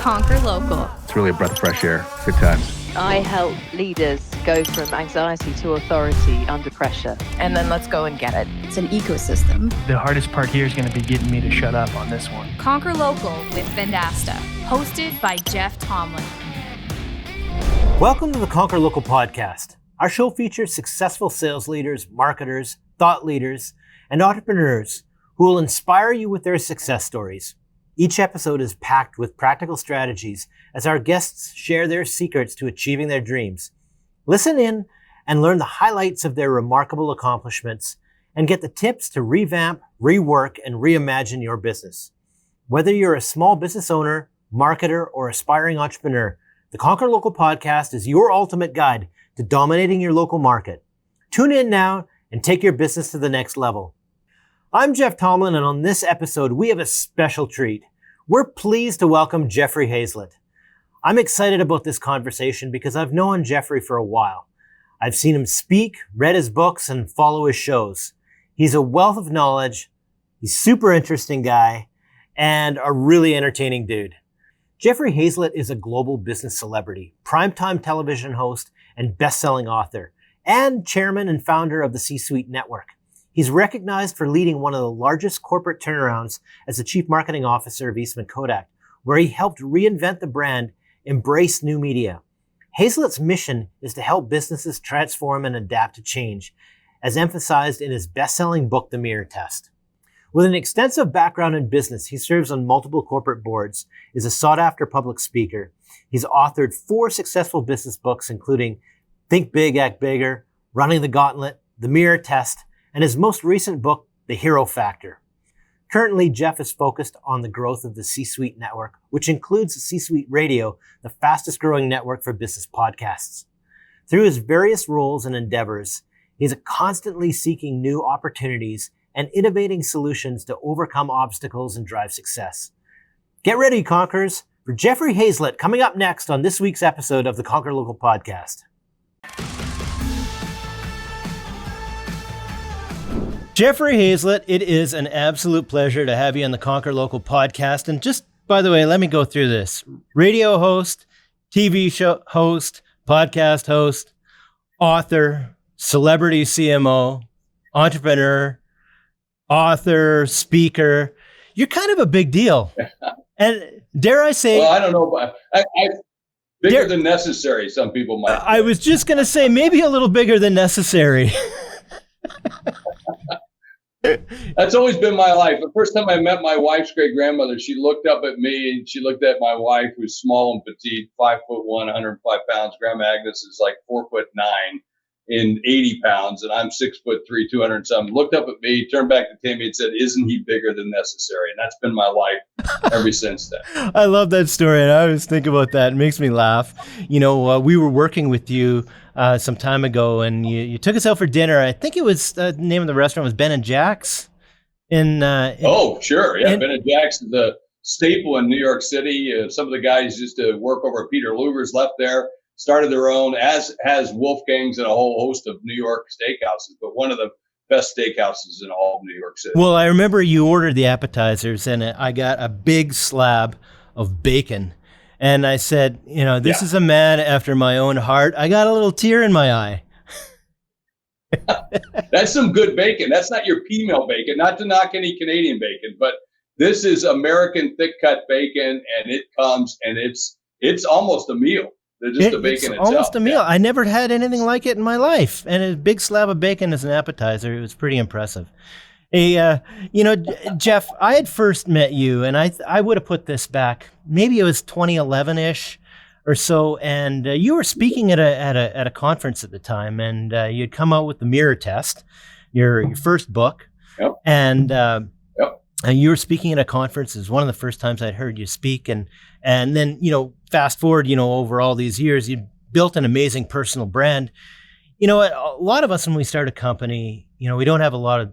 Conquer Local. It's really a breath of fresh air. Good times. I help leaders go from anxiety to authority under pressure. And then let's go and get it. It's an ecosystem. The hardest part here is going to be getting me to shut up on this one. Conquer Local with Vendasta, hosted by Jeff Tomlin. Welcome to the Conquer Local podcast. Our show features successful sales leaders, marketers, thought leaders, and entrepreneurs who will inspire you with their success stories. Each episode is packed with practical strategies as our guests share their secrets to achieving their dreams. Listen in and learn the highlights of their remarkable accomplishments and get the tips to revamp, rework, and reimagine your business. Whether you're a small business owner, marketer, or aspiring entrepreneur, the Conquer Local podcast is your ultimate guide to dominating your local market. Tune in now and take your business to the next level. I'm Jeff Tomlin, and on this episode, we have a special treat. We're pleased to welcome Jeffrey Hayzlett. I'm excited about this conversation because I've known Jeffrey for a while. I've seen him speak, read his books, and follow his shows. He's a wealth of knowledge, he's a super interesting guy, and a really entertaining dude. Jeffrey Hayzlett is a global business celebrity, primetime television host, and best-selling author, and chairman and founder of the C-Suite Network. He's recognized for leading one of the largest corporate turnarounds as the chief marketing officer of Eastman Kodak, where he helped reinvent the brand, embrace new media. Hayzlett's mission is to help businesses transform and adapt to change, as emphasized in his best-selling book, The Mirror Test. With an extensive background in business, he serves on multiple corporate boards, is a sought-after public speaker. He's authored 4 successful business books, including Think Big, Act Bigger, Running the Gauntlet, The Mirror Test, and his most recent book, The Hero Factor. Currently, Jeff is focused on the growth of the C-Suite Network, which includes C-Suite Radio, the fastest growing network for business podcasts. Through his various roles and endeavors, he's constantly seeking new opportunities and innovating solutions to overcome obstacles and drive success. Get ready, Conquerors, for Jeffrey Hayzlett coming up next on this week's episode of the Conquer Local podcast. Jeffrey Hayzlett, it is an absolute pleasure to have you on the Conquer Local podcast. And just, by the way, let me go through this. Radio host, TV show host, podcast host, author, celebrity CMO, entrepreneur, author, speaker. You're kind of a big deal. And dare I say... Well, I don't know, but bigger than necessary, some people might say. I was just going to say maybe a little bigger than necessary. That's always been my life. The first time I met my wife's great-grandmother, she looked up at me and she looked at my wife, who's small and petite, 5'1", 105 pounds. Grandma Agnes is like 4'9" and 80 pounds, and I'm 6'3", 200 and something. Looked up at me, turned back to Tammy and said, "Isn't he bigger than necessary?" And that's been my life ever since then. I love that story, and I always think about that. It makes me laugh. You know, we were working with you some time ago, and you took us out for dinner. I think it was the name of the restaurant was Ben and Jack's. Oh, sure. Yeah, Ben and Jack's is a staple in New York City. Some of the guys used to work over at Peter Luger's, left there, started their own, as has Wolfgang's and a whole host of New York steakhouses, but one of the best steakhouses in all of New York City. Well, I remember you ordered the appetizers, and I got a big slab of bacon. And I said, you know, this is a man after my own heart. I got a little tear in my eye. That's some good bacon. That's not your P-mill bacon, not to knock any Canadian bacon, but this is American thick-cut bacon, and it comes, and it's almost a meal. Just the bacon it's itself. Almost a meal. I never had anything like it in my life. And a big slab of bacon as an appetizer. It was pretty impressive. Jeff, I had first met you, and I would have put this back. Maybe it was 2011-ish or so, and you were speaking at a conference at the time, and you had come out with The Mirror Test, your first book, and you were speaking at a conference. It was one of the first times I'd heard you speak, and then fast forward, over all these years, you built an amazing personal brand. A lot of us when we start a company, we don't have a lot of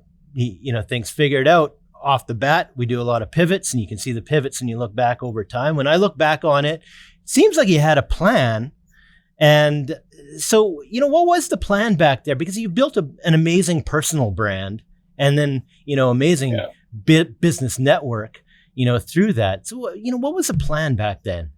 things figured out off the bat. We do a lot of pivots, and you can see the pivots and you look back over time. When I look back on it, it seems like you had a plan. And so, what was the plan back there? Because you built an amazing personal brand and then, amazing business network, through that. So, what was the plan back then?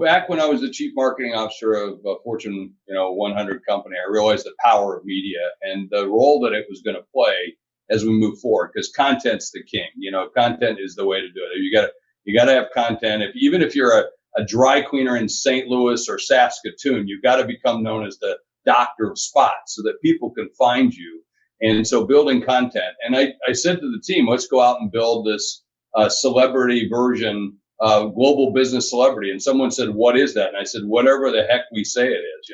Back when I was the chief marketing officer of a Fortune, 100 company, I realized the power of media and the role that it was going to play as we move forward. Because content's the king. Content is the way to do it. You got to have content. Even if you're a dry cleaner in St. Louis or Saskatoon, you've got to become known as the doctor of spots so that people can find you. And so building content. And I said to the team, let's go out and build this celebrity version, global business celebrity. And someone said, what is that? And I said, whatever the heck we say it is,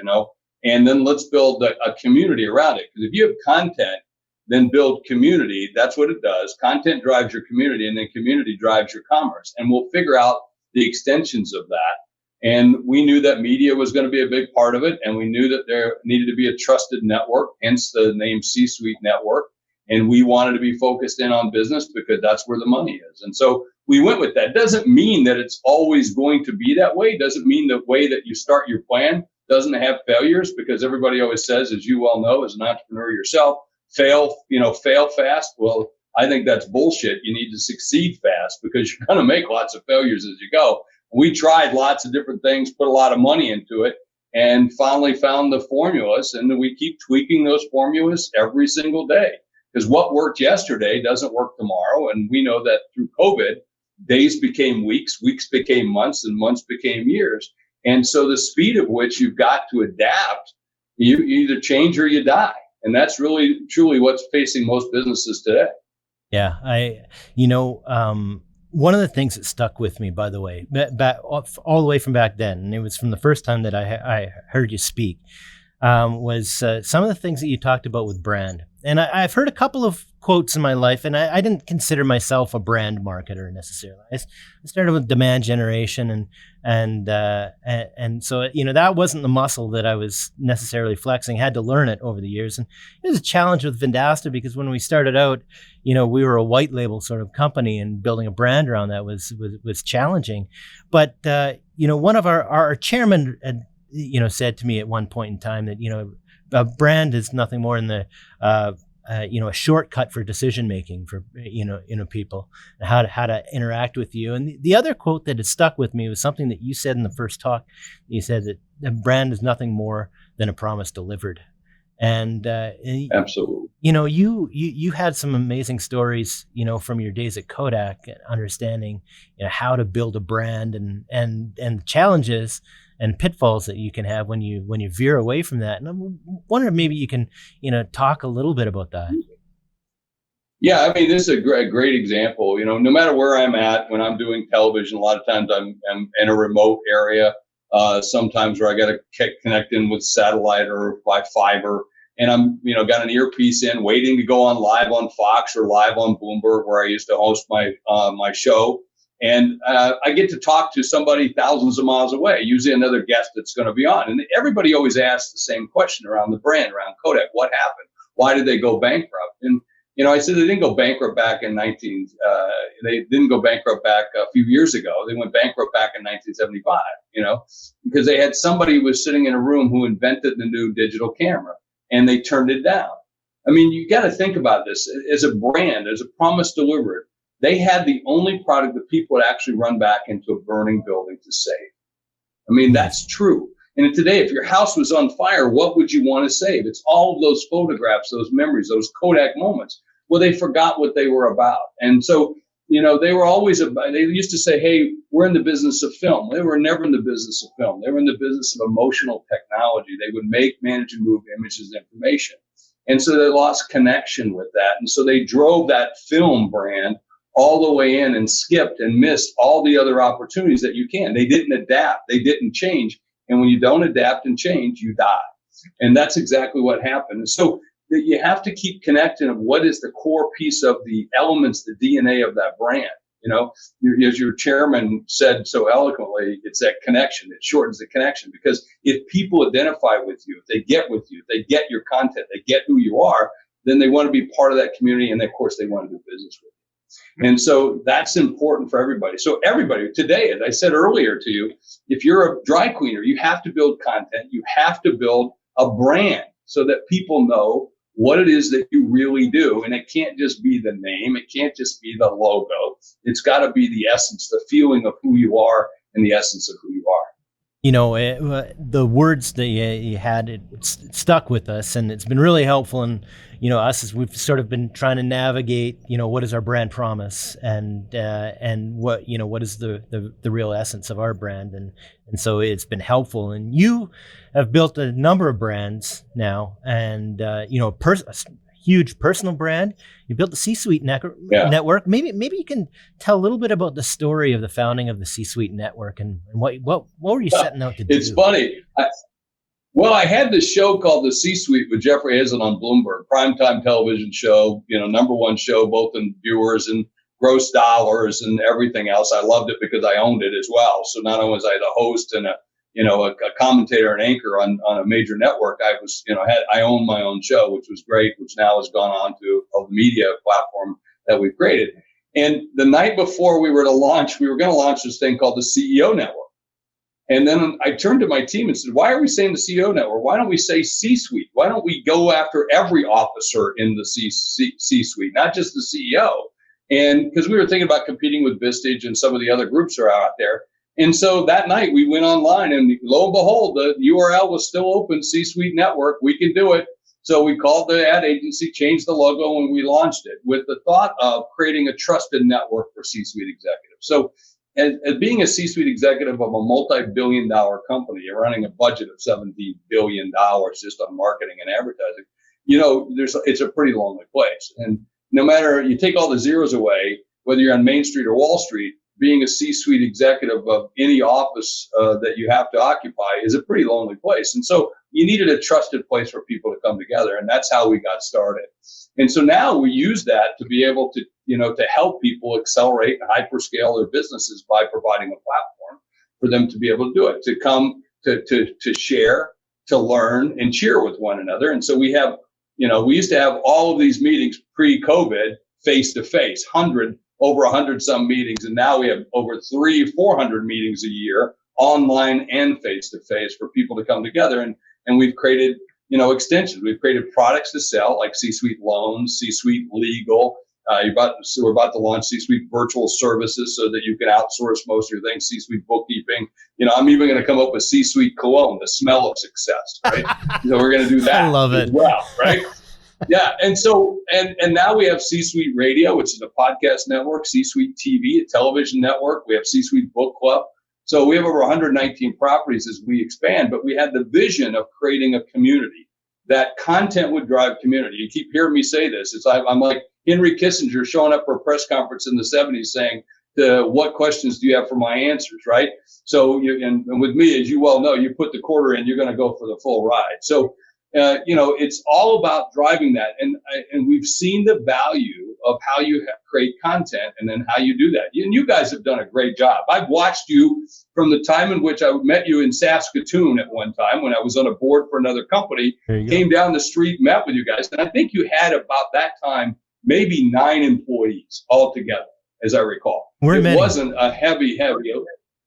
and then let's build a community around it. Because if you have content, then build community. That's what it does. Content drives your community, and then community drives your commerce. And we'll figure out the extensions of that. And we knew that media was going to be a big part of it. And we knew that there needed to be a trusted network, hence the name C-Suite Network. And we wanted to be focused in on business because that's where the money is. And so we went with that. Doesn't mean that it's always going to be that way. Doesn't mean the way that you start your plan doesn't have failures, because everybody always says, as you well know, as an entrepreneur yourself, fail fast. Well, I think that's bullshit. You need to succeed fast because you're going to make lots of failures as you go. We tried lots of different things, put a lot of money into it, and finally found the formulas. And we keep tweaking those formulas every single day, because what worked yesterday doesn't work tomorrow. And we know that through COVID, days became weeks, weeks became months, and months became years. And so the speed at which you've got to adapt, you either change or you die. And that's really, truly what's facing most businesses today. Yeah, one of the things that stuck with me, by the way, back all the way from back then, and it was from the first time that I heard you speak, was some of the things that you talked about with brand. And I've heard a couple of quotes in my life, and I didn't consider myself a brand marketer necessarily. I started with demand generation, and so that wasn't the muscle that I was necessarily flexing. I had to learn it over the years, and it was a challenge with Vendasta, because when we started out, we were a white label sort of company, and building a brand around that was challenging. But one of our chairman had said to me at one point in time that a brand is nothing more than the a shortcut for decision making for people, and how to interact with you. And the other quote that has stuck with me was something that you said in the first talk. You said that a brand is nothing more than a promise delivered. And absolutely, you had some amazing stories, from your days at Kodak, understanding how to build a brand and challenges and pitfalls that you can have when you veer away from that. And I'm wondering, maybe you can talk a little bit about that. Yeah, I mean, this is a great example. No matter where I'm at, when I'm doing television, a lot of times I'm in a remote area. Sometimes where I got to connect in with satellite or by fiber, and I'm got an earpiece in, waiting to go on live on Fox or live on Bloomberg, where I used to host my show. And I get to talk to somebody thousands of miles away, usually another guest that's going to be on. And everybody always asks the same question around the brand, around Kodak. What happened? Why did they go bankrupt? And I said they didn't go bankrupt back in they didn't go bankrupt back a few years ago. They went bankrupt back in 1975, because they had somebody who was sitting in a room who invented the new digital camera, and they turned it down. I mean, you got to think about this as a brand, as a promise delivered. They had the only product that people would actually run back into a burning building to save. I mean, that's true. And today, if your house was on fire, what would you want to save? It's all of those photographs, those memories, those Kodak moments. Well, they forgot what they were about. And so, they were always they used to say, hey, we're in the business of film. They were never in the business of film. They were in the business of emotional technology. They would make, manage, and move images and information. And so they lost connection with that. And so they drove that film brand all the way in and skipped and missed all the other opportunities that you can. They didn't adapt. They didn't change. And when you don't adapt and change, you die. And that's exactly what happened. And so you have to keep connecting of what is the core piece of the elements, the DNA of that brand. As your chairman said so eloquently, it's that connection. It shortens the connection, because if people identify with you, if they get with you, if they get your content, they get who you are, then they want to be part of that community. And of course, they want to do business with you. And so that's important for everybody. So everybody today, as I said earlier to you, if you're a dry cleaner, you have to build content. You have to build a brand so that people know what it is that you really do. And it can't just be the name. It can't just be the logo. It's got to be the essence, the feeling of who you are, and the essence of who you are. The words that you had, it stuck with us, and it's been really helpful. And us as we've sort of been trying to navigate, what is our brand promise, and what is the real essence of our brand, and so it's been helpful. And you have built a number of brands now, and a huge personal brand. You built the C-Suite network. Maybe you can tell a little bit about the story of the founding of the C-Suite network and what were you setting out to do? It's funny. I had this show called The C-Suite with Jeffrey Hayzlett on Bloomberg, primetime television show, number one show, both in viewers and gross dollars and everything else. I loved it because I owned it as well. So not only was I the host and a commentator and anchor on a major network, I owned my own show, which was great, which now has gone on to a media platform that we've created. And the night before we were going to launch this thing called the CEO Network. And then I turned to my team and said, why are we saying the CEO Network? Why don't we say C-Suite? Why don't we go after every officer in the C-Suite, not just the CEO? And because we were thinking about competing with Vistage and some of the other groups that are out there. And so that night we went online, and lo and behold, the URL was still open, C-Suite Network. We can do it. So we called the ad agency, changed the logo, and we launched it with the thought of creating a trusted network for C-Suite executives. So as being a C-Suite executive of a multi-billion-dollar company, you're running a budget of $17 billion just on marketing and advertising, it's a pretty lonely place. And no matter, you take all the zeros away, whether you're on Main Street or Wall Street, being a C-Suite executive of any office that you have to occupy is a pretty lonely place. And so you needed a trusted place for people to come together. And that's how we got started. And so now we use that to be able to, to help people accelerate and hyperscale their businesses by providing a platform for them to be able to do it, to come to share, to learn and cheer with one another. And so we have, we used to have all of these meetings pre-COVID face-to-face, over 100 some meetings. And now we have over 300-400 meetings a year, online and face-to-face, for people to come together. And we've created, extensions. We've created products to sell, like C-Suite Loans, C-Suite Legal. We're about to launch C-Suite Virtual Services so that you can outsource most of your things, C-Suite Bookkeeping. I'm even going to come up with C-Suite Cologne, the smell of success, right? So we're going to do that. I love it. As well, right? Yeah. And so, and now we have C-Suite Radio, which is a podcast network, C-Suite TV, a television network. We have C-Suite Book Club. So we have over 119 properties as we expand, but we had the vision of creating a community. That content would drive community. You keep hearing me say this. I'm like Henry Kissinger showing up for a press conference in the 70s saying, what questions do you have for my answers, right? So and with me, as you well know, you put the quarter in, you're going to go for the full ride. So it's all about driving that. And we've seen the value of how you create content and then how you do that. And you guys have done a great job. I've watched you from the time in which I met you in Saskatoon at one time when I was on a board for another company, came down the street, met with you guys. And I think you had about that time, maybe 9 employees altogether, as I recall. It wasn't a heavy.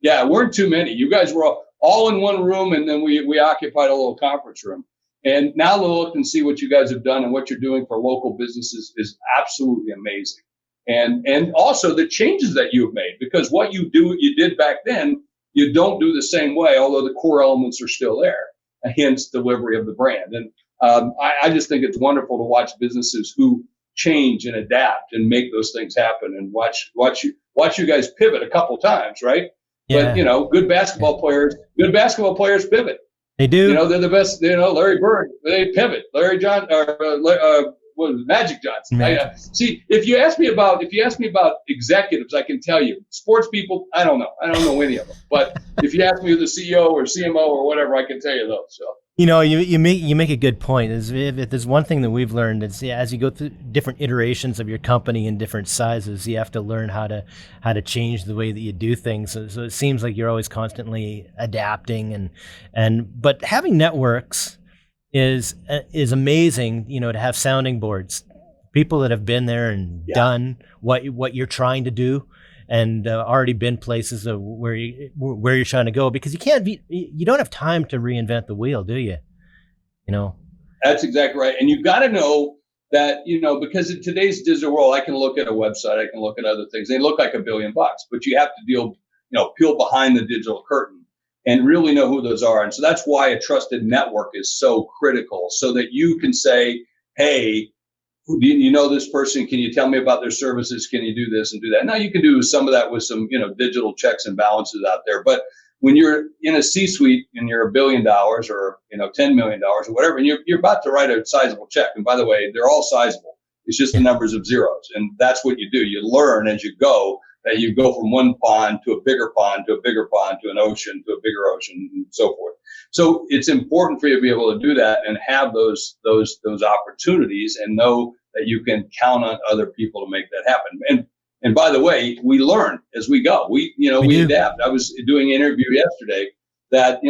Yeah, it weren't too many. You guys were all in one room, and then we occupied a little conference room. And now to look and see what you guys have done and what you're doing for local businesses is absolutely amazing. And also the changes that you've made, because what you did back then, you don't do the same way, although the core elements are still there, hence delivery of the brand. And I just think it's wonderful to watch businesses who change and adapt and make those things happen, and watch you guys pivot a couple times, right? Yeah. But good basketball players pivot. They do. They're the best. Larry Bird, they pivot. Larry John, or Magic Johnson. See, if you ask me about executives, I can tell you. Sports people, I don't know. I don't know any of them. But if you ask me who the CEO or CMO or whatever, I can tell you those. So. You make a good point. If there's one thing that we've learned, is as you go through different iterations of your company in different sizes, you have to learn how to change the way that you do things. So it seems like you're always constantly adapting, but having networks is amazing. To have sounding boards, people that have been there and done what you're trying to do, and already been places where you're trying to go, because you don't have time to reinvent the wheel, do you? That's exactly right. And you've got to know that, because in today's digital world, I can look at a website, I can look at other things. They look like $1 billion, but you have to peel behind the digital curtain. and really know who those are. And so that's why a trusted network is so critical, so that you can say, hey, you know this person, can you tell me about their services? Can you do this and do that? Now you can do some of that with some, digital checks and balances out there. But when you're in a C-suite and you're $1 billion or, $10 million or whatever, and you're about to write a sizable check. And by the way, they're all sizable. It's just the numbers of zeros. And that's what you do. You learn as you go, that you go from one pond to a bigger pond to a bigger pond to an ocean to a bigger ocean and so forth. So it's important for you to be able to do that and have those opportunities and know that you can count on other people to make that happen. And by the way, we learn as we go. We adapt. I was doing an interview yesterday that,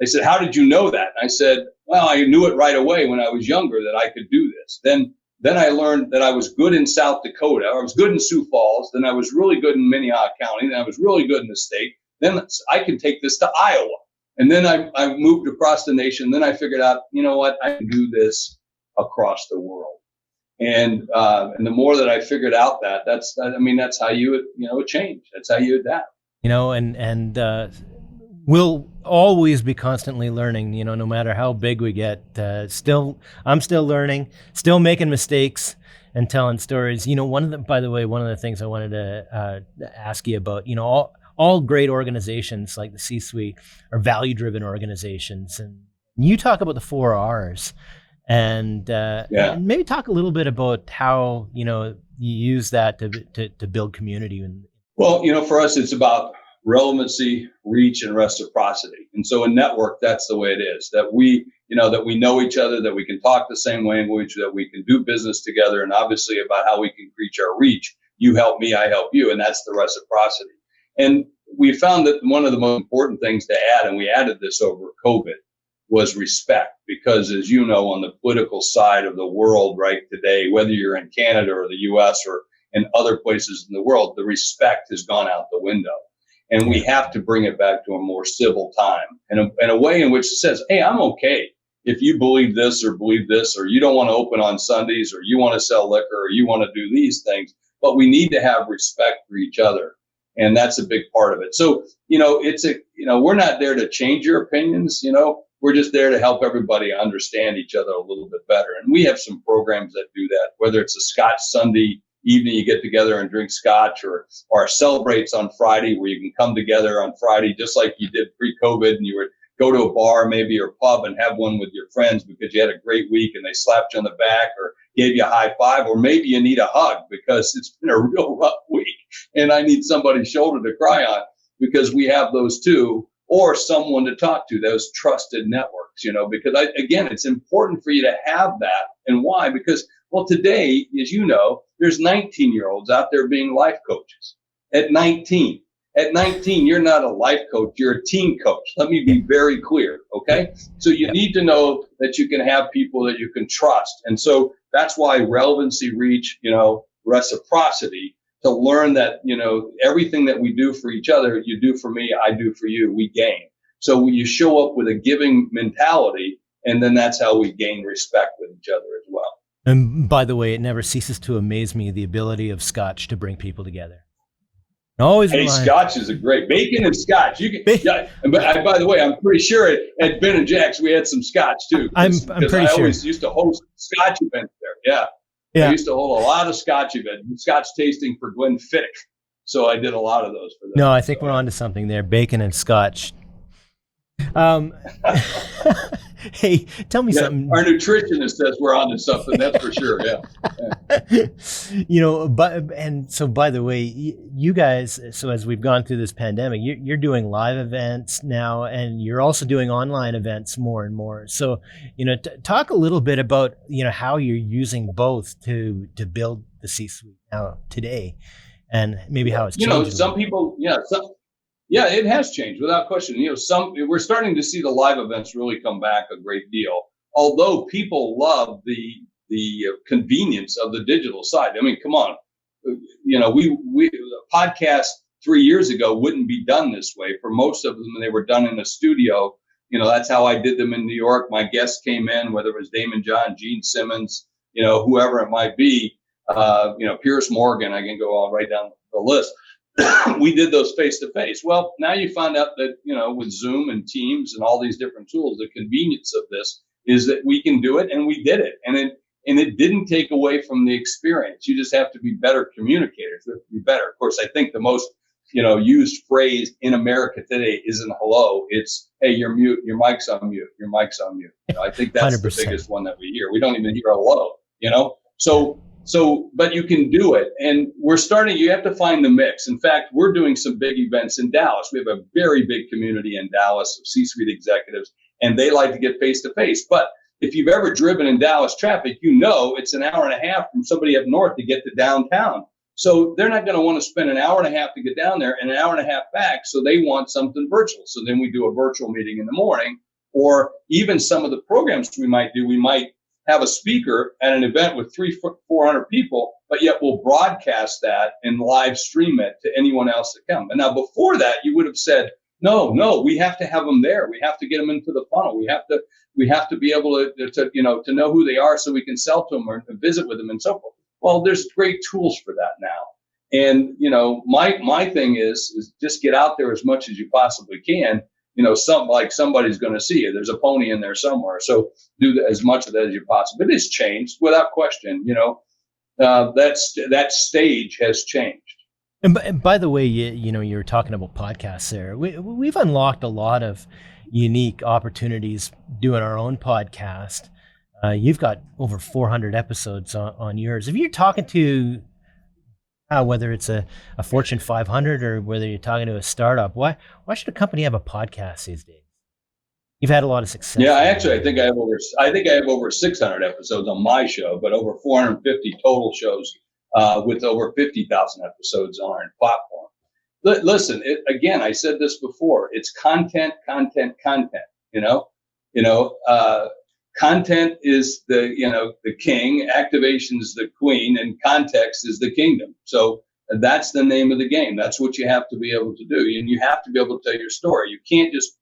they said, how did you know that? And I said, well, I knew it right away when I was younger that I could do this. Then I learned that I was good in South Dakota. I was good in Sioux Falls. Then I was really good in Minnehaha County. Then I was really good in the state. Then I can take this to Iowa. And then I moved across the nation. Then I figured out, you know what, I can do this across the world. And the more that I figured out that's how you change. That's how you adapt. We'll always be constantly learning, no matter how big we get. I'm still learning, still making mistakes and telling stories. One of the things I wanted to ask you about, all great organizations like the C-suite are value-driven organizations. And you talk about the 4 R's. And maybe talk a little bit about how, you use that to build community. Well, for us, it's about relevancy, reach, and reciprocity. And so in network, that's the way it is, that we know each other, that we can talk the same language, that we can do business together, and obviously about how we can increase our reach. You help me, I help you, and that's the reciprocity. And we found that one of the most important things to add, and we added this over COVID, was respect. Because as you know, on the political side of the world right today, whether you're in Canada or the US or in other places in the world, the respect has gone out the window. And we have to bring it back to a more civil time, and a way in which it says, hey, I'm okay if you believe this, or you don't want to open on Sundays, or you want to sell liquor, or you want to do these things, but we need to have respect for each other. And that's a big part of it. So, we're not there to change your opinions, we're just there to help everybody understand each other a little bit better. And we have some programs that do that, whether it's a Scotch Sunday evening, you get together and drink Scotch, or Celebrates on Friday, where you can come together on Friday, just like you did pre-COVID, and you would go to a bar, maybe, or pub, and have one with your friends because you had a great week and they slapped you on the back or gave you a high five, or maybe you need a hug because it's been a real rough week and I need somebody's shoulder to cry on, because we have those too, or someone to talk to, those trusted networks, because again, it's important for you to have that. And why? Because, well, today, as you know, there's 19-year-olds out there being life coaches. At 19, you're not a life coach, you're a team coach. Let me be very clear, okay? So you need to know that you can have people that you can trust. And so that's why relevancy, reach, reciprocity, to learn that, everything that we do for each other, you do for me, I do for you, we gain. So you show up with a giving mentality, and then that's how we gain respect with each other as well. And by the way, it never ceases to amaze me, the ability of Scotch to bring people together. Always. Hey, Scotch is a great bacon and Scotch. You can. Yeah, and by the way, I'm pretty sure at Ben and Jack's we had some Scotch too. I'm pretty sure. I always used to host Scotch events there. Yeah. I used to hold a lot of Scotch events, Scotch tasting for Glenn Fittick. So I did a lot of those for them. No, I think we're on to something there. Bacon and Scotch. Hey, tell me something. Our nutritionist says we're on to something, that's for sure. Yeah. By the way, you guys, so as we've gone through this pandemic, you're doing live events now, and you're also doing online events more and more. So, talk a little bit about, how you're using both to build the C-suite now today, and maybe how it's changed. Some people, yeah, it has changed without question. We're starting to see the live events really come back a great deal. Although people love the convenience of the digital side. I mean, come on, we podcast 3 years ago wouldn't be done this way. For most of them, they were done in a studio. That's how I did them in New York. My guests came in, whether it was Damon John, Gene Simmons, whoever it might be, Pierce Morgan. I can go all right down the list. we did those face to face. Well, now you find out that, with Zoom and Teams and all these different tools, the convenience of this is that we can do it, and we did it. And it didn't take away from the experience. You just have to be better communicators. You have to be better. Of course, I think the most, used phrase in America today isn't hello. It's, hey, you're mute. Your mic's on mute. Your mic's on mute. I think that's 100%. The biggest one that we hear. We don't even hear hello, So, but you can do it. And you have to find the mix. In fact, we're doing some big events in Dallas. We have a very big community in Dallas of C-suite executives, and they like to get face to face. But if you've ever driven in Dallas traffic, it's an hour and a half from somebody up north to get to downtown. So they're not going to want to spend an hour and a half to get down there and an hour and a half back. So they want something virtual. So then we do a virtual meeting in the morning, or even some of the programs we might do, we might have a speaker at an event with 400 people, but yet we'll broadcast that and live stream it to anyone else that comes. And now before that, you would have said, no, we have to have them there. We have to get them into the funnel. We have to be able to know who they are so we can sell to them or visit with them and so forth. Well, there's great tools for that now. And, my thing is just get out there as much as you possibly can. Somebody's going to see you. There's a pony in there somewhere. So do as much of that as you possibly. It has changed without question. That stage has changed. And by the way, you were talking about podcasts there. We've unlocked a lot of unique opportunities doing our own podcast. You've got over 400 episodes on yours. If you're talking to whether it's a Fortune 500 or whether you're talking to a startup, why should a company have a podcast these days? You've had a lot of success. Yeah, I think I have over 600 episodes on my show, but over 450 total shows with over 50,000 episodes on our platform. Listen, again, I said this before. It's content. Content is the king, activation is the queen, and context is the kingdom. So that's the name of the game. That's what you have to be able to do. And you have to be able to tell your story. You can't just,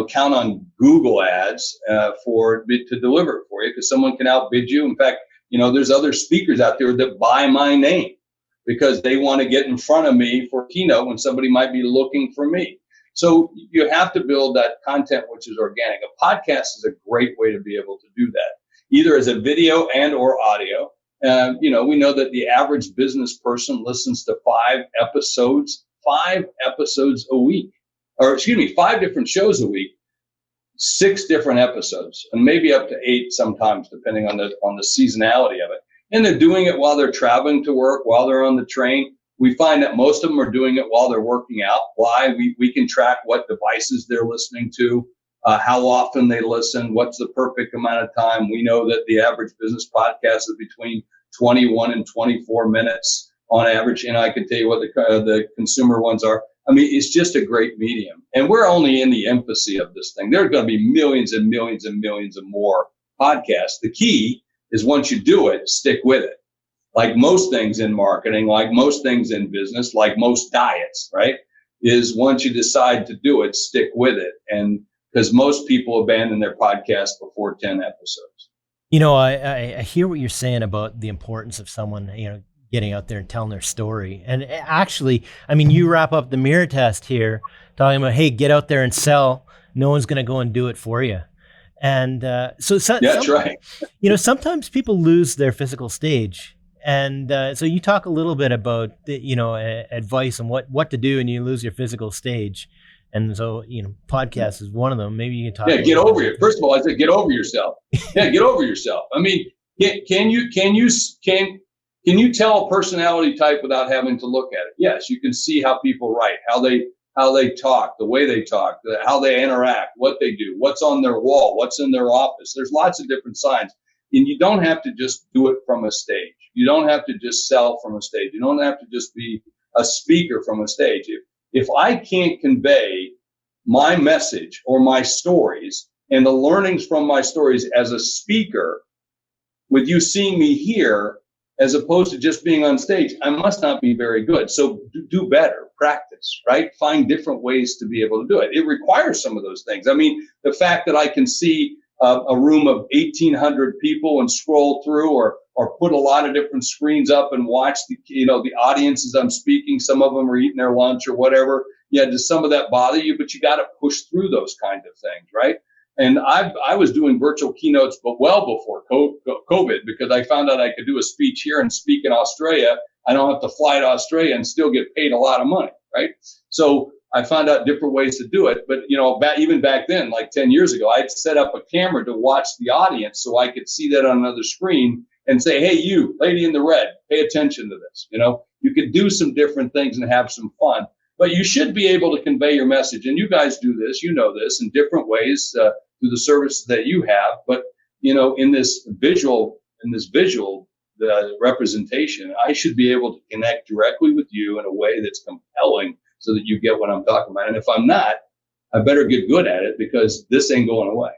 count on Google ads to deliver it for you, because someone can outbid you. In fact, there's other speakers out there that buy my name because they want to get in front of me for keynote when somebody might be looking for me. So you have to build that content, which is organic. A podcast is a great way to be able to do that, either as a video and or audio. We know that the average business person listens to 5 episodes a week, 5 different shows a week, 6 different episodes, and maybe up to 8 sometimes, depending on the seasonality of it. And they're doing it while they're traveling to work, while they're on the train. We find that most of them are doing it while they're working out. Why? We can track what devices they're listening to, how often they listen, what's the perfect amount of time. We know that the average business podcast is between 21 and 24 minutes on average. And I can tell you what the consumer ones are. I mean, it's just a great medium. And we're only in the infancy of this thing. There are going to be millions and millions and millions of more podcasts. The key is once you do it, stick with it. Like most things in marketing, like most things in business, like most diets, right? Is once you decide to do it, stick with it. And because most people abandon their podcast before 10 episodes. I hear what you're saying about the importance of someone, getting out there and telling their story. And actually, you wrap up the mirror test here talking about, hey, get out there and sell. No one's going to go and do it for you. And that's right. Sometimes people lose their physical stage. And so you talk a little bit about, advice on what to do when you lose your physical stage. And so, podcast is one of them. Maybe you can talk. Yeah, get over it. First of all, I said, get over yourself. Yeah, get over yourself. Can you tell a personality type without having to look at it? Yes, you can see how people write, how they talk, the way they talk, how they interact, what they do, what's on their wall, what's in their office. There's lots of different signs. And you don't have to just do it from a stage. You don't have to just sell from a stage. You don't have to just be a speaker from a stage. If I can't convey my message or my stories and the learnings from my stories as a speaker, with you seeing me here, as opposed to just being on stage, I must not be very good. So do better, practice, right? Find different ways to be able to do it. It requires some of those things. The fact that I can see a room of 1,800 people and scroll through, or or put a lot of different screens up and watch the audience as I'm speaking. Some of them are eating their lunch or whatever. Yeah, does some of that bother you? But you got to push through those kind of things, right? And I was doing virtual keynotes, but well before COVID, because I found out I could do a speech here and speak in Australia. I don't have to fly to Australia and still get paid a lot of money, right? So I found out different ways to do it. But, even back then, like 10 years ago, I'd set up a camera to watch the audience so I could see that on another screen and say, hey, you, lady in the red, pay attention to this. You could do some different things and have some fun. But you should be able to convey your message. And you guys do this, this in different ways through the services that you have. But, in this visual representation, I should be able to connect directly with you in a way that's compelling so that you get what I'm talking about. And if I'm not, I better get good at it because this ain't going away.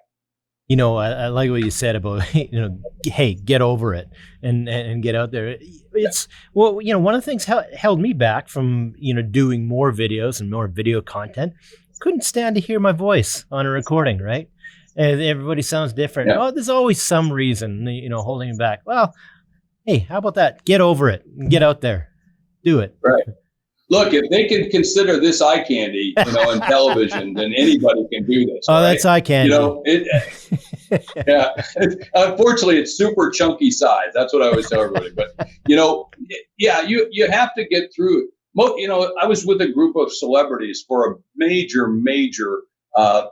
I like what you said about, hey, get over it and get out there. It's, one of the things held me back from, doing more videos and more video content. Couldn't stand to hear my voice on a recording, right? And everybody sounds different. Yeah. Oh, there's always some reason, holding me back. Well, hey, how about that? Get over it and get out there. Do it. Right. Look, if they can consider this eye candy, in television, then anybody can do this. Oh, right? That's eye candy. Yeah. Unfortunately, it's super chunky size. That's what I always tell everybody. But, you have to get through it. I was with a group of celebrities for a major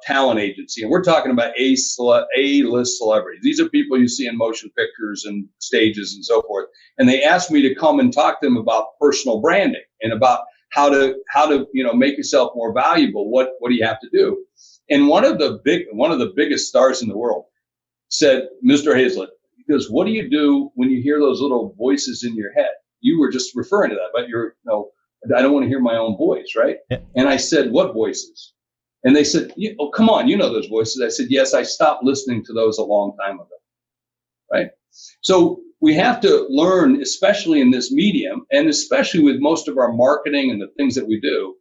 talent agency, and we're talking about A-list celebrities. These are people you see in motion pictures and stages and so forth. And they asked me to come and talk to them about personal branding and about how to make yourself more valuable. What do you have to do? And one of the biggest stars in the world said, Mr. Hayzlett, he goes, what do you do when you hear those little voices in your head? You were just referring to that, but I don't want to hear my own voice, right? Yeah. And I said, what voices? And they said, come on, those voices. I said, yes, I stopped listening to those a long time ago, right? So we have to learn, especially in this medium, and especially with most of our marketing and the things that we do,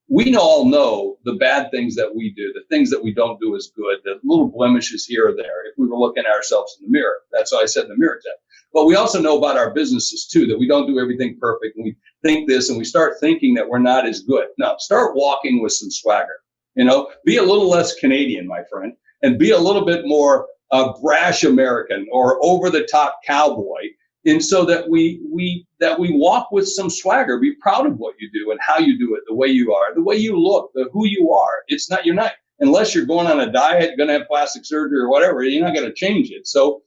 we all know the bad things that we do, the things that we don't do as good, the little blemishes here or there. If we were looking at ourselves in the mirror, that's what I said in the mirror test. But we also know about our businesses too, that we don't do everything perfect. And we think this and we start thinking that we're not as good. No, start walking with some swagger. Be a little less Canadian, my friend, and be a little bit more brash American or over the top cowboy. And so that we walk with some swagger, be proud of what you do and how you do it, the way you are, the way you look, who you are. You're not, unless you're going on a diet, going to have plastic surgery or whatever, you're not going to change it. So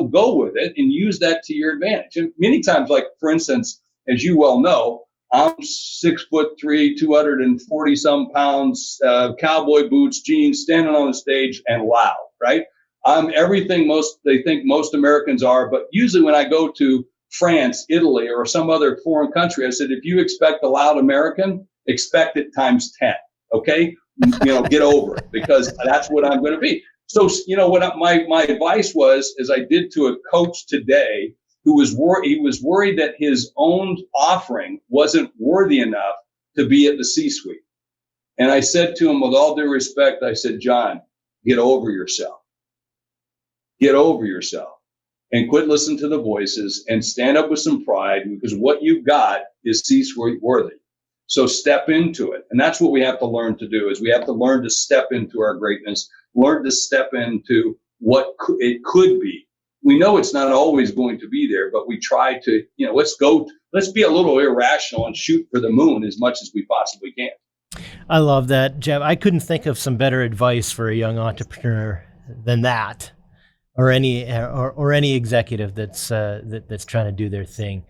go with it and use that to your advantage. And many times, like for instance, as you well know, I'm 6'3", 240 some pounds, cowboy boots, jeans, standing on the stage and loud, right? I'm everything they think most Americans are, but usually when I go to France, Italy, or some other foreign country, I said, if you expect a loud American, expect it times 10, okay? Get over it, because that's what I'm going to be. So, what my advice was, as I did to a coach today, who was worried that his own offering wasn't worthy enough to be at the C-suite. And I said to him, with all due respect, I said, John, get over yourself. Get over yourself and quit listening to the voices and stand up with some pride, because what you got is C-suite worthy. So step into it. And that's what we have to learn to do, is we have to learn to step into our greatness, learn to step into what it could be. We know it's not always going to be there, but we try to, let's be a little irrational and shoot for the moon as much as we possibly can. I love that, Jeff. I couldn't think of some better advice for a young entrepreneur than that, or any executive that's trying to do their thing.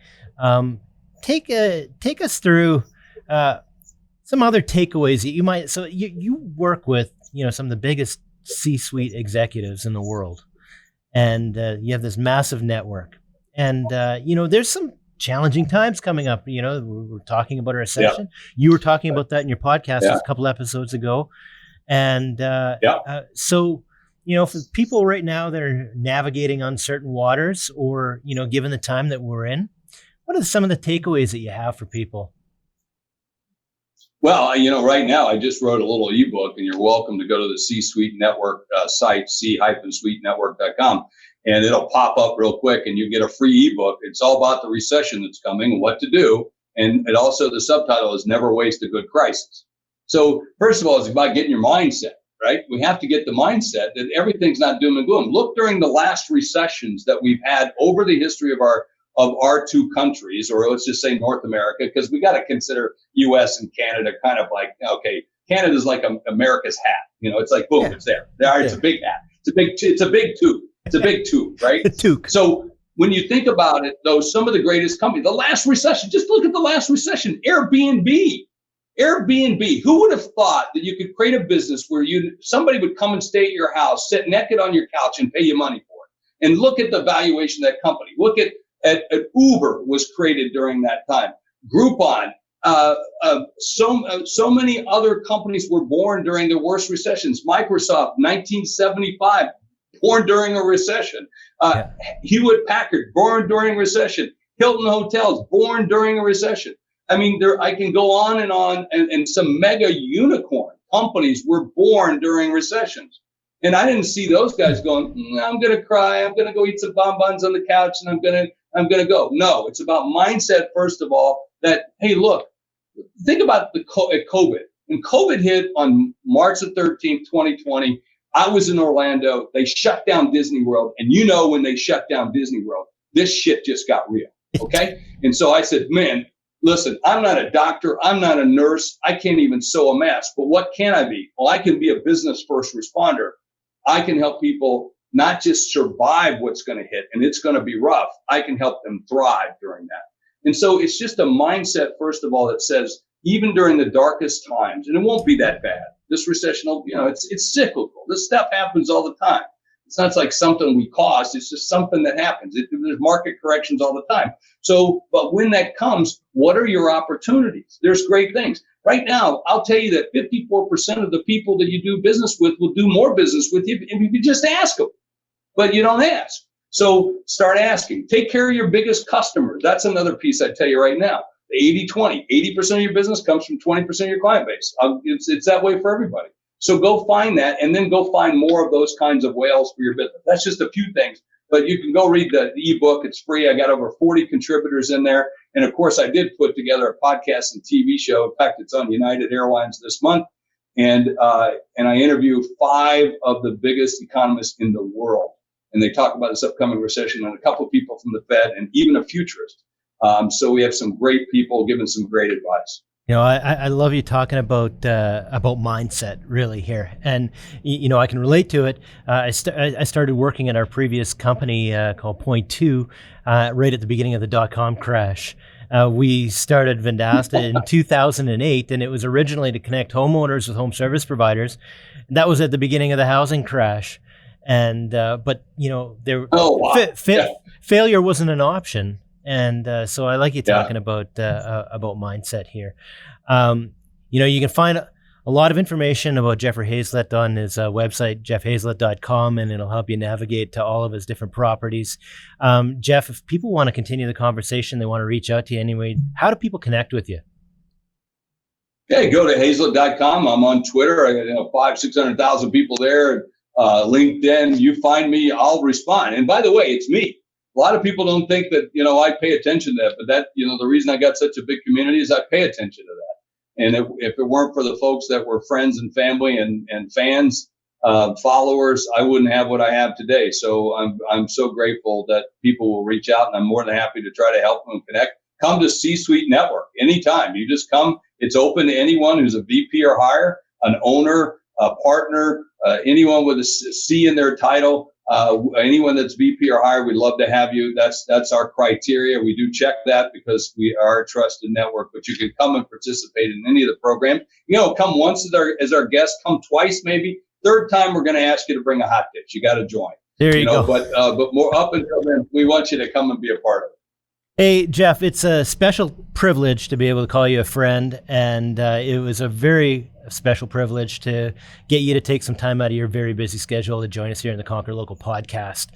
Take us through some other takeaways that you might. So you work with some of the biggest C-suite executives in the world. And you have this massive network. And, there's some challenging times coming up. We're talking about a recession. Yeah. You were talking about that in your podcast a couple episodes ago. And so, for people right now that are navigating uncertain waters, or, given the time that we're in, what are some of the takeaways that you have for people? Well, right now I just wrote a little ebook, and you're welcome to go to the C-Suite Network site, c-suitenetwork.com. and it'll pop up real quick and you get a free ebook. It's all about the recession that's coming and what to do. And it also, the subtitle is Never Waste a Good Crisis. So first of all, it's about getting your mindset, right? We have to get the mindset that everything's not doom and gloom. Look during the last recessions that we've had over the history of our two countries, or let's just say North America, because we got to consider US and Canada kind of like, okay, Canada's like America's hat. It's like, boom, it's there. It's a big hat. It's a big tube. It's a big tube, right? Toque. So when you think about it, though, some of the greatest companies, the last recession, just look at the last recession, Airbnb. Who would have thought that you could create a business where somebody would come and stay at your house, sit naked on your couch and pay you money for it? And look at the valuation of that company. Look at Uber was created during that time. Groupon, so many other companies were born during the worst recessions. Microsoft, 1975, born during a recession. Hewlett Packard, born during a recession. Hilton Hotels, born during a recession. I mean, I can go on, and some mega unicorn companies were born during recessions. And I didn't see those guys going, I'm going to cry, I'm going to go eat some bonbons on the couch, and I'm going to go. No, it's about mindset, first of all, that, hey, look, think about COVID. When COVID hit on March the 13th, 2020, I was in Orlando. They shut down Disney World. And when they shut down Disney World, this shit just got real. Okay? And so I said, man, listen, I'm not a doctor. I'm not a nurse. I can't even sew a mask. But what can I be? Well, I can be a business first responder. I can help people not just survive what's going to hit, and it's going to be rough. I can help them thrive during that. And so it's just a mindset, first of all, that says, even during the darkest times, and it won't be that bad. This recession, it's cyclical. This stuff happens all the time. It's not like something we caused. It's just something that happens. There's market corrections all the time. So, but when that comes, what are your opportunities? There's great things. Right now, I'll tell you that 54% of the people that you do business with will do more business with you if you just ask them. But you don't ask. So start asking. Take care of your biggest customers. That's another piece I tell you right now. The 80-20. 80% of your business comes from 20% of your client base. It's that way for everybody. So go find that, and then go find more of those kinds of whales for your business. That's just a few things, but you can go read the ebook. It's free. I got over 40 contributors in there. And of course, I did put together a podcast and TV show. In fact, it's on United Airlines this month. And I interview 5 of the biggest economists in the world. And they talk about this upcoming recession, and a couple of people from the Fed, and even a futurist. So we have some great people giving some great advice. I love you talking about mindset really here, and I can relate to it. I started working at our previous company called Point 2 right at the beginning of the .com crash. We started Vendasta in 2008, and it was originally to connect homeowners with home service providers. That was at the beginning of the housing crash, and failure wasn't an option. And so I like you talking about mindset here. You can find a lot of information about Jeffrey Hayzlett on his website, jeffhayzlett.com, and it'll help you navigate to all of his different properties. Jeff, if people want to continue the conversation, they want to reach out to you anyway, how do people connect with you? Okay, go to hayzlett.com. I'm on Twitter. I got 500,000-600,000 people there. LinkedIn, you find me, I'll respond. And by the way, it's me. A lot of people don't think that, I pay attention to that, but that, the reason I got such a big community is I pay attention to that. And if it weren't for the folks that were friends and family and fans, followers, I wouldn't have what I have today. So I'm so grateful that people will reach out, and I'm more than happy to try to help them connect. Come to C-Suite Network anytime. You just come. It's open to anyone who's a VP or higher, an owner, a partner, anyone with a C in their title. Anyone that's VP or higher, we'd love to have you. That's our criteria. We do check that because we are a trusted network, but you can come and participate in any of the program. Come once as our guest, come twice, maybe. Third time, we're going to ask you to bring a hot dish. You got to join. There you go. But more up until then, we want you to come and be a part of it. Hey, Jeff, it's a special privilege to be able to call you a friend, and it was a very special privilege to get you to take some time out of your very busy schedule to join us here in the Conquer Local podcast.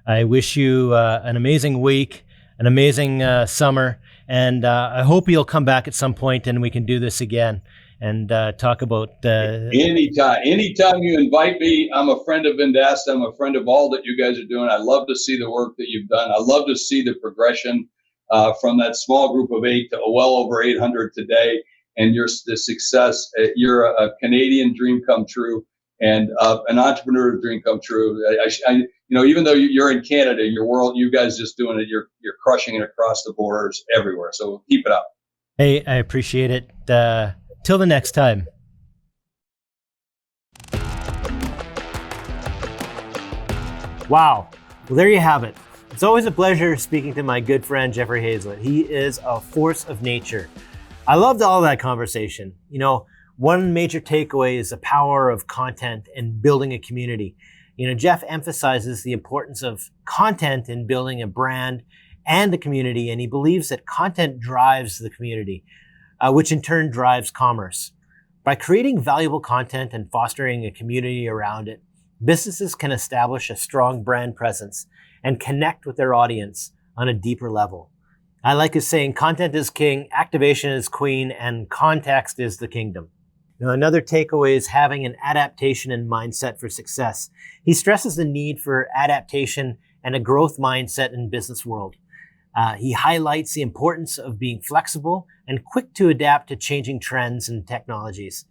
I wish you an amazing week, an amazing summer, and I hope you'll come back at some point and we can do this again. and talk about Anytime you invite me, I'm a friend of Vendasta. I'm a friend of all that you guys are doing. I love to see the work that you've done. I love to see the progression from that small group of 8 to well over 800 today. And the success. You're a Canadian dream come true, and an entrepreneur dream come true. Even though you're in Canada, you guys just doing it. You're crushing it across the borders everywhere. So keep it up. Hey, I appreciate it. Till the next time. Wow. Well, there you have it. It's always a pleasure speaking to my good friend, Jeffrey Hayzlett. He is a force of nature. I loved all that conversation. One major takeaway is the power of content and building a community. Jeff emphasizes the importance of content in building a brand and a community, and he believes that content drives the community, which in turn drives commerce. By creating valuable content and fostering a community around it, businesses can establish a strong brand presence and connect with their audience on a deeper level. I like his saying, content is king, activation is queen, and context is the kingdom. Another takeaway is having an adaptation and mindset for success. He stresses the need for adaptation and a growth mindset in business world. He highlights the importance of being flexible and quick to adapt to changing trends and technologies.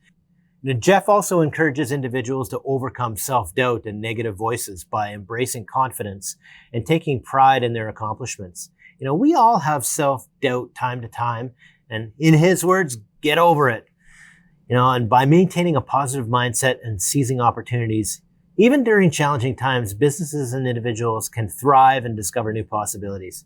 Jeff also encourages individuals to overcome self-doubt and negative voices by embracing confidence and taking pride in their accomplishments. We all have self-doubt time to time, and in his words, get over it. And by maintaining a positive mindset and seizing opportunities, even during challenging times, businesses and individuals can thrive and discover new possibilities.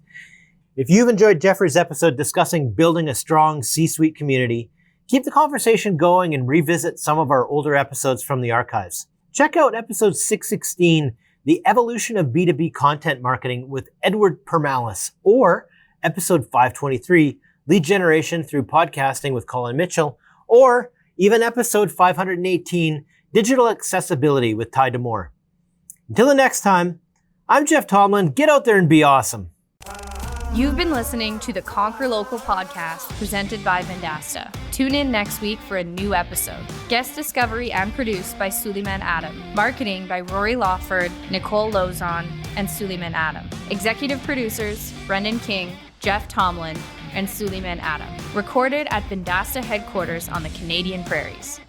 If you've enjoyed Jeffrey's episode discussing building a strong C-suite community, keep the conversation going and revisit some of our older episodes from the archives. Check out episode 616, The Evolution of B2B Content Marketing with Edward Permalis, or episode 523, Lead Generation Through Podcasting with Colin Mitchell, or even episode 518, Digital Accessibility with Ty Demore. Until the next time, I'm Jeff Tomlin. Get out there and be awesome. You've been listening to the Conquer Local podcast presented by Vendasta. Tune in next week for a new episode. Guest discovery and produced by Suleiman Adam. Marketing by Rory Lawford, Nicole Lozon, and Suleiman Adam. Executive producers Brendan King, Jeff Tomlin, and Suleiman Adam. Recorded at Vendasta headquarters on the Canadian Prairies.